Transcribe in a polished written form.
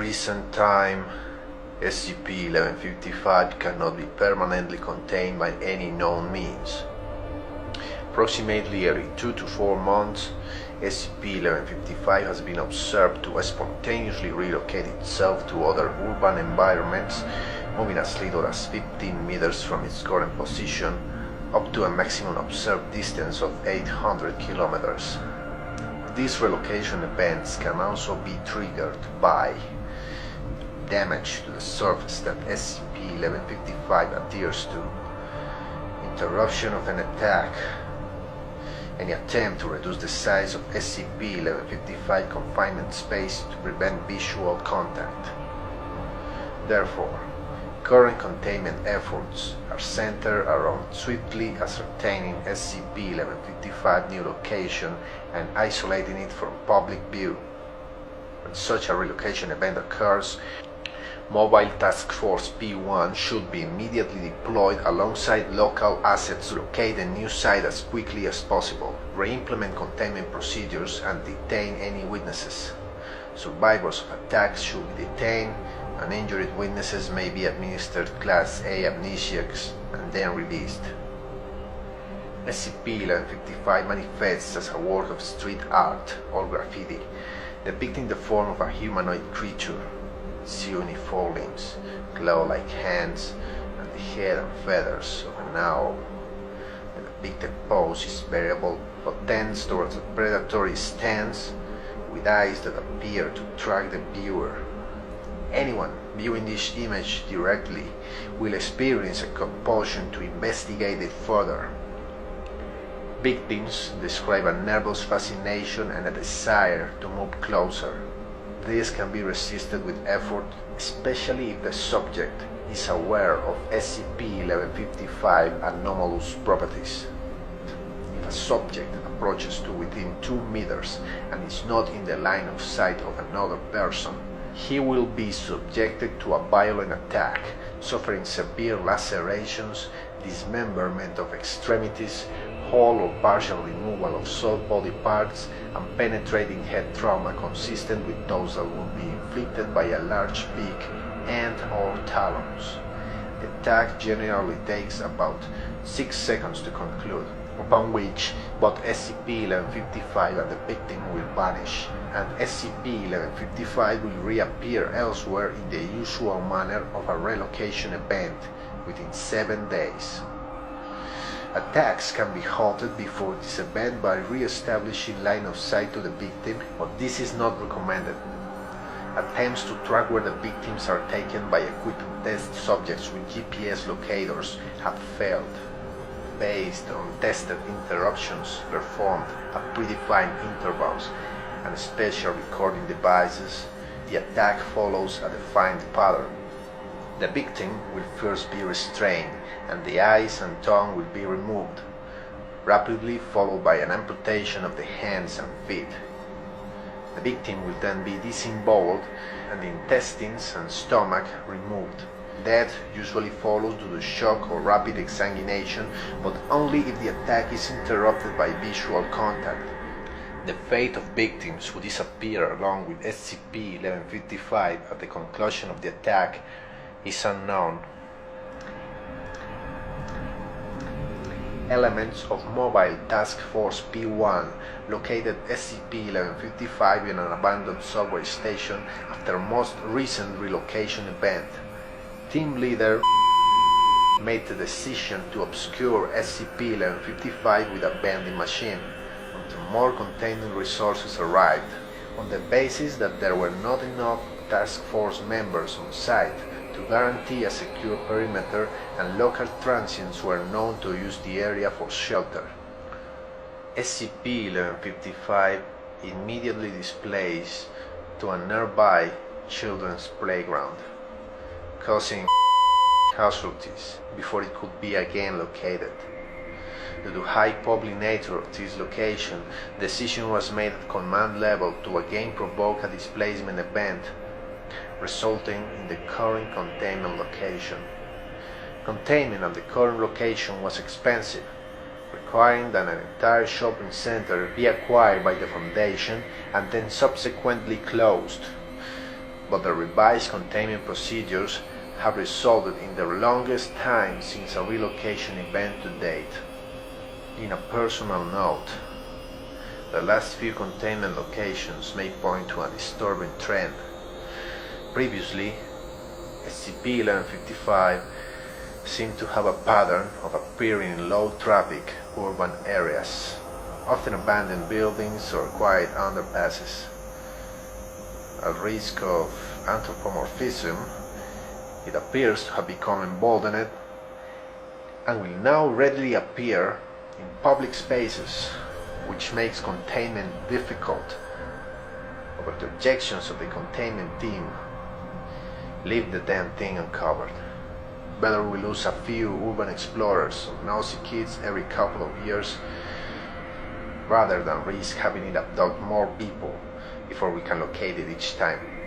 present time, SCP-1155 cannot be permanently contained by any known means. Approximately every 2 to 4 months, SCP-1155 has been observed to spontaneously relocate itself to other urban environments, moving as little as 15 meters from its current position, up to a maximum observed distance of 800 kilometers. These relocation events can also be triggered by damage to the surface that SCP-1155 adheres to, interruption of an attack, any attempt to reduce the size of SCP-1155 confinement space to prevent visual contact. Therefore, current containment efforts are centered around swiftly ascertaining SCP-1155 new location and isolating it from public view. When such a relocation event occurs, Mobile Task Force P1 should be immediately deployed alongside local assets to locate a new site as quickly as possible, re-implement containment procedures, and detain any witnesses. Survivors of attacks should be detained, and injured witnesses may be administered Class A amnesiacs and then released. SCP-1155 manifests as a work of street art or graffiti, depicting the form of a humanoid creature, its uniform limbs, claw-like hands, and the head and feathers of an owl. The depicted pose is variable but tends towards a predatory stance, with eyes that appear to track the viewer. Anyone viewing this image directly will experience a compulsion to investigate it further. Victims describe a nervous fascination and a desire to move closer. This can be resisted with effort, especially if the subject is aware of SCP-1155 anomalous properties. If a subject approaches to within 2 meters and is not in the line of sight of another person, he will be subjected to a violent attack, suffering severe lacerations, dismemberment of extremities, whole or partial removal of soft body parts, and penetrating head trauma consistent with those that will be inflicted by a large beak and/or talons. The attack generally takes about 6 seconds to conclude, upon which both SCP-1155 and the victim will vanish, and SCP-1155 will reappear elsewhere in the usual manner of a relocation event within 7 days. Attacks can be halted before this event by re-establishing line of sight to the victim, but this is not recommended. Attempts to track where the victims are taken by equipped test subjects with GPS locators have failed. Based on tested interruptions performed at predefined intervals and special recording devices, the attack follows a defined pattern. The victim will first be restrained, and the eyes and tongue will be removed, rapidly followed by an amputation of the hands and feet. The victim will then be disemboweled and the intestines and stomach removed. Death usually follows due to shock or rapid exsanguination, but only if the attack is interrupted by visual contact. The fate of victims who disappear along with SCP-1155 at the conclusion of the attack is unknown. Elements of Mobile Task Force P1 located SCP-1155 in an abandoned subway station after most recent relocation event. Team leader made the decision to obscure SCP-1155 with a vending machine until more containment resources arrived, on the basis that there were not enough task force members on site to guarantee a secure perimeter, and local transients were known to use the area for shelter. SCP-1155 immediately displaced to a nearby children's playground, causing casualties before it could be again located. Due to high public nature of this location, decision was made at command level to again provoke a displacement event, resulting in the current containment location. Containment at the current location was expensive, requiring that an entire shopping center be acquired by the Foundation and then subsequently closed. but the revised containment procedures have resulted in the longest time since a relocation event to date. In a personal note, the last few containment locations may point to a disturbing trend. Previously, SCP-1155 seemed to have a pattern of appearing in low-traffic urban areas, often abandoned buildings or quiet underpasses. At risk of anthropomorphism, it appears to have become emboldened and will now readily appear in public spaces, which makes containment difficult. Over the objections of the containment team, leave the damn thing uncovered. Better we lose a few urban explorers or nosy kids every couple of years rather than risk having it abduct more people before we can locate it each time.